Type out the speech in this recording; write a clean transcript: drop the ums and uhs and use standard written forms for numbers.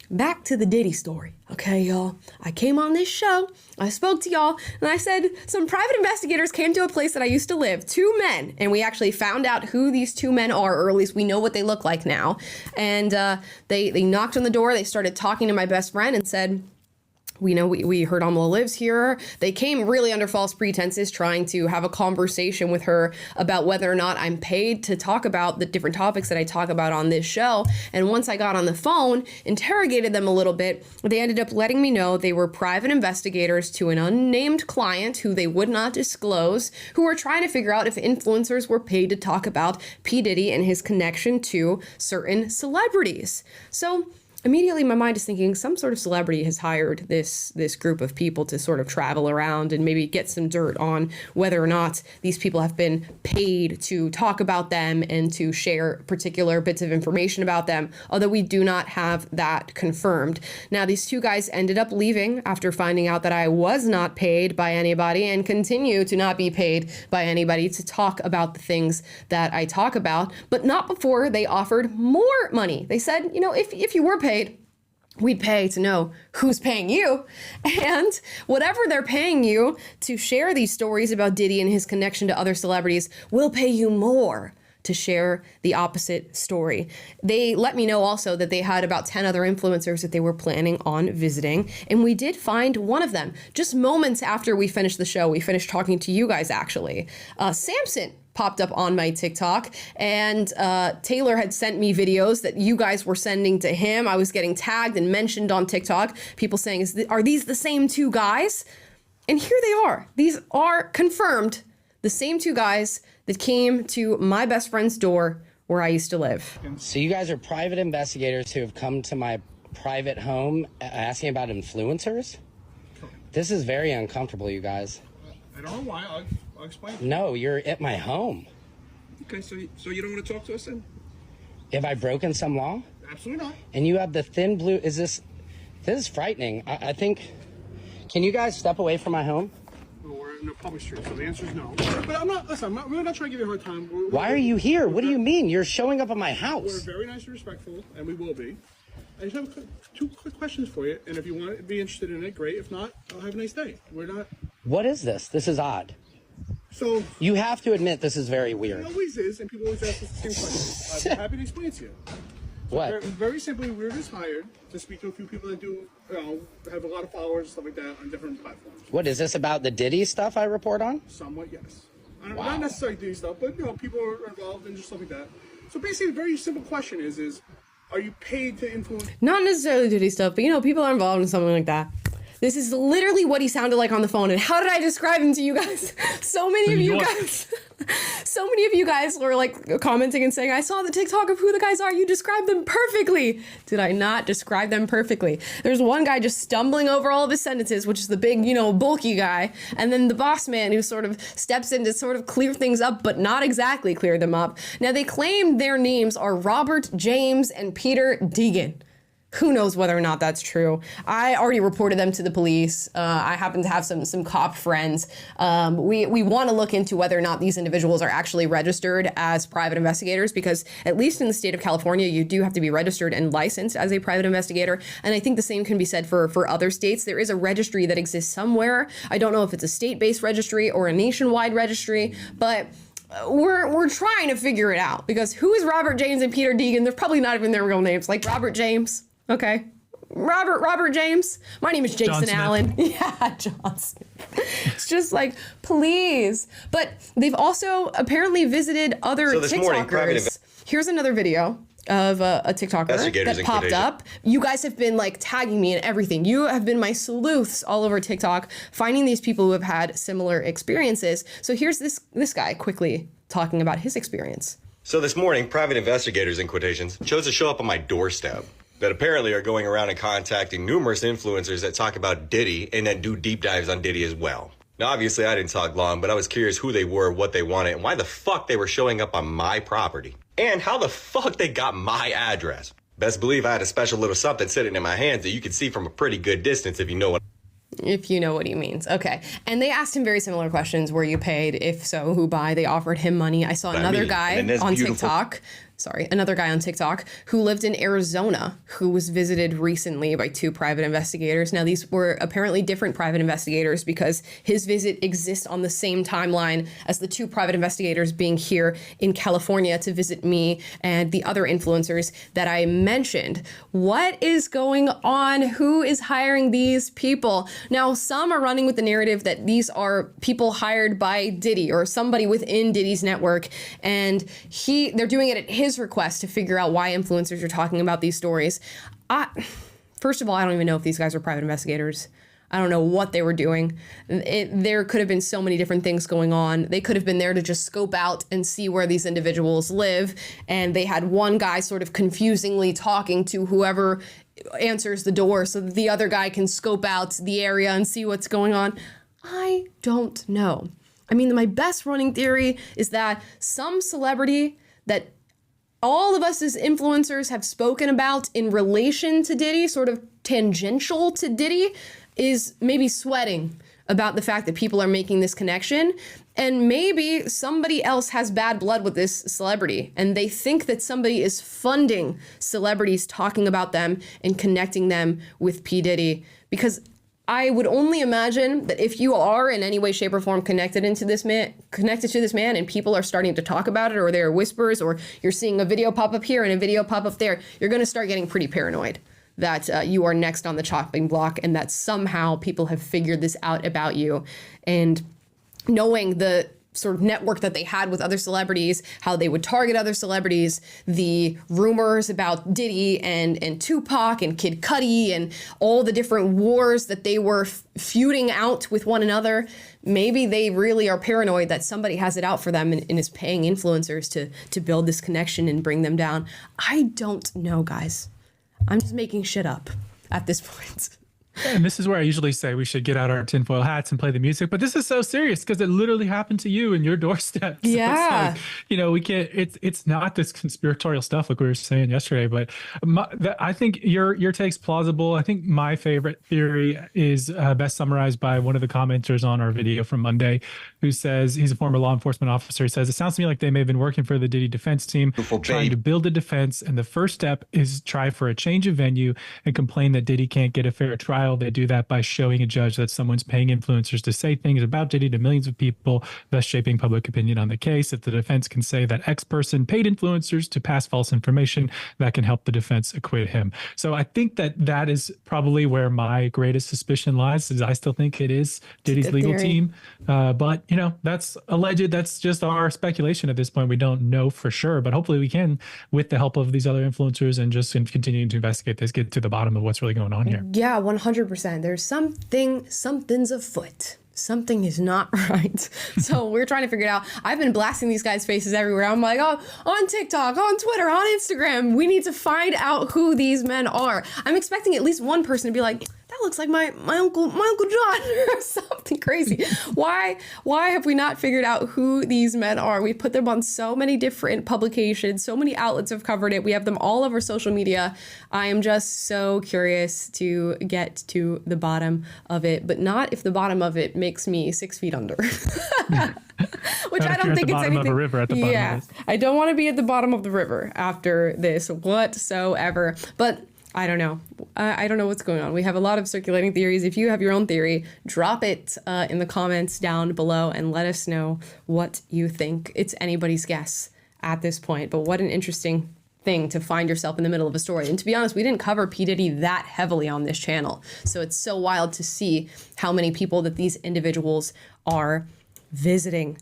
back to the Diddy story. Okay, y'all. I came on this show, I spoke to y'all, and I said some private investigators came to a place that I used to live, 2 men, and we actually found out who these 2 men are, or at least we know what they look like now. And they knocked on the door, they started talking to my best friend and said, we heard Amala lives here. They came really under false pretenses, trying to have a conversation with her about whether or not I'm paid to talk about the different topics that I talk about on this show. And once I got on the phone, interrogated them a little bit, they ended up letting me know they were private investigators to an unnamed client who they would not disclose, who were trying to figure out if influencers were paid to talk about P. Diddy and his connection to certain celebrities. So immediately my mind is thinking some sort of celebrity has hired this group of people to sort of travel around and maybe get some dirt on whether or not these people have been paid to talk about them and to share particular bits of information about them, although we do not have that confirmed. Now, these 2 guys ended up leaving after finding out that I was not paid by anybody and continue to not be paid by anybody to talk about the things that I talk about, but not before they offered more money. They said, if you were paid, we'd pay to know who's paying you, and whatever they're paying you to share these stories about Diddy and his connection to other celebrities will pay you more to share the opposite story. They let me know also that they had about 10 other influencers that they were planning on visiting, and we did find one of them just moments after we finished the show. We finished talking to you guys, actually. Samson popped up on my TikTok, and Taylor had sent me videos that you guys were sending to him. I was getting tagged and mentioned on TikTok, people saying, are these the same 2 guys? And here they are. These are confirmed the same 2 guys that came to my best friend's door where I used to live. So you guys are private investigators who have come to my private home asking about influencers? This is very uncomfortable, you guys. I don't know why. I'll explain. No, you're at my home. Okay, so you don't want to talk to us then? Have I broken some law? Absolutely not. And you have the thin blue, this is frightening. I think, can you guys step away from my home? Well, we're in a public street, so the answer is no. But we're not trying to give you a hard time. Why are you here? What do you mean? You're showing up at my house. We're very nice and respectful, and we will be. I just have 2 quick questions for you, and if you want to be interested in it, great. If not, I'll have a nice day. We're not... What is this? This is odd. So... You have to admit this is very weird. It always is, and people always ask us the same question. I'm happy to explain it to you. So what? Very simply, we were just hired to speak to a few people that do, have a lot of followers, stuff like that, on different platforms. What, is this about the Diddy stuff I report on? Somewhat, yes. Wow. Not necessarily Diddy stuff, but, people are involved in just stuff like that. So basically, the very simple question is are you paid to influence? Not necessarily Diddy stuff, but people are involved in something like that. This is literally what he sounded like on the phone. And how did I describe him to you guys? So many of you guys were like commenting and saying, I saw the TikTok of who the guys are. You described them perfectly. Did I not describe them perfectly? There's one guy just stumbling over all of his sentences, which is the big, bulky guy. And then the boss man who sort of steps in to sort of clear things up, but not exactly clear them up. Now, they claim their names are Robert James and Peter Deegan. Who knows whether or not that's true. I already reported them to the police. I happen to have some cop friends. We want to look into whether or not these individuals are actually registered as private investigators, because at least in the state of California, you do have to be registered and licensed as a private investigator. And I think the same can be said for other states. There is a registry that exists somewhere. I don't know if it's a state-based registry or a nationwide registry, but we're trying to figure it out, because who is Robert James and Peter Deegan? They're probably not even their real names, like Robert James. Okay. Robert James. My name is Jason Allen. Yeah, John Smith. It's just like, please. But they've also apparently visited other TikTokers. Here's another video of a TikToker that popped up. You guys have been like tagging me and everything. You have been my sleuths all over TikTok, finding these people who have had similar experiences. So here's this guy quickly talking about his experience. So this morning, private investigators, in quotations, chose to show up on my doorstep that apparently are going around and contacting numerous influencers that talk about Diddy and then do deep dives on Diddy as well. Now, obviously, I didn't talk long, but I was curious who they were, what they wanted, and why the fuck they were showing up on my property. And how the fuck they got my address. Best believe I had a special little something sitting in my hands that you could see from a pretty good distance, if you know what. If you know what he means. Okay. And they asked him very similar questions. Were you paid? If so, who by? They offered him money. I saw another guy on TikTok another guy on TikTok who lived in Arizona who was visited recently by 2 private investigators. Now, these were apparently different private investigators because his visit exists on the same timeline as the 2 private investigators being here in California to visit me and the other influencers that I mentioned. What is going on? Who is hiring these people? Now, some are running with the narrative that these are people hired by Diddy or somebody within Diddy's network, and they're doing it at his request to figure out why influencers are talking about these stories. First of all, I don't even know if these guys are private investigators. I don't know what they were doing. There could have been so many different things going on. They could have been there to just scope out and see where these individuals live. And they had one guy sort of confusingly talking to whoever answers the door so that the other guy can scope out the area and see what's going on. I don't know. I mean, my best running theory is that some celebrity that all of us as influencers have spoken about in relation to Diddy, sort of tangential to Diddy, is maybe sweating about the fact that people are making this connection. And maybe somebody else has bad blood with this celebrity and they think that somebody is funding celebrities talking about them and connecting them with P. Diddy. Because I would only imagine that if you are in any way, shape, or form connected to this man, and people are starting to talk about it, or there are whispers, or you're seeing a video pop up here and a video pop up there, you're going to start getting pretty paranoid that you are next on the chopping block and that somehow people have figured this out about you. And knowing the sort of network that they had with other celebrities, how they would target other celebrities, the rumors about Diddy and Tupac and Kid Cudi and all the different wars that they were feuding out with one another. Maybe they really are paranoid that somebody has it out for them and is paying influencers to build this connection and bring them down. I don't know, guys. I'm just making shit up at this point. And this is where I usually say we should get out our tinfoil hats and play the music. But this is so serious because it literally happened to you in your doorstep. So yeah. It's like, we can't, it's not this conspiratorial stuff like we were saying yesterday. But I think your take's plausible. I think my favorite theory is best summarized by one of the commenters on our video from Monday, who says, he's a former law enforcement officer. He says, it sounds to me like they may have been working for the Diddy defense team, trying to build a defense. And the first step is try for a change of venue and complain that Diddy can't get a fair trial. They do that by showing a judge that someone's paying influencers to say things about Diddy to millions of people, thus shaping public opinion on the case. If the defense can say that X person paid influencers to pass false information, that can help the defense acquit him. So I think that is probably where my greatest suspicion lies, is I still think it is Diddy's legal team. But, that's alleged. That's just our speculation at this point. We don't know for sure, but hopefully we can, with the help of these other influencers and just continuing to investigate this, get to the bottom of what's really going on here. Yeah, 100%. There's something's afoot. Something is not right. So we're trying to figure it out. I've been blasting these guys' faces everywhere. I'm like, oh, on TikTok, on Twitter, on Instagram. We need to find out who these men are. I'm expecting at least one person to be like, that looks like my uncle John or something crazy. Why have we not figured out who these men are? We put them on so many different publications. So many outlets have covered it. We have them all over social media. I am just so curious to get to the bottom of it, but not if the bottom of it makes me 6 feet under. Which I don't think it's anything. Of a river at the bottom of this. I don't want to be at the bottom of the river after this whatsoever. But I don't know. I don't know what's going on. We have a lot of circulating theories. If you have your own theory, drop it in the comments down below and let us know what you think. It's anybody's guess at this point. But what an interesting thing to find yourself in the middle of a story. And to be honest, we didn't cover P. Diddy that heavily on this channel. So it's so wild to see how many people that these individuals are visiting.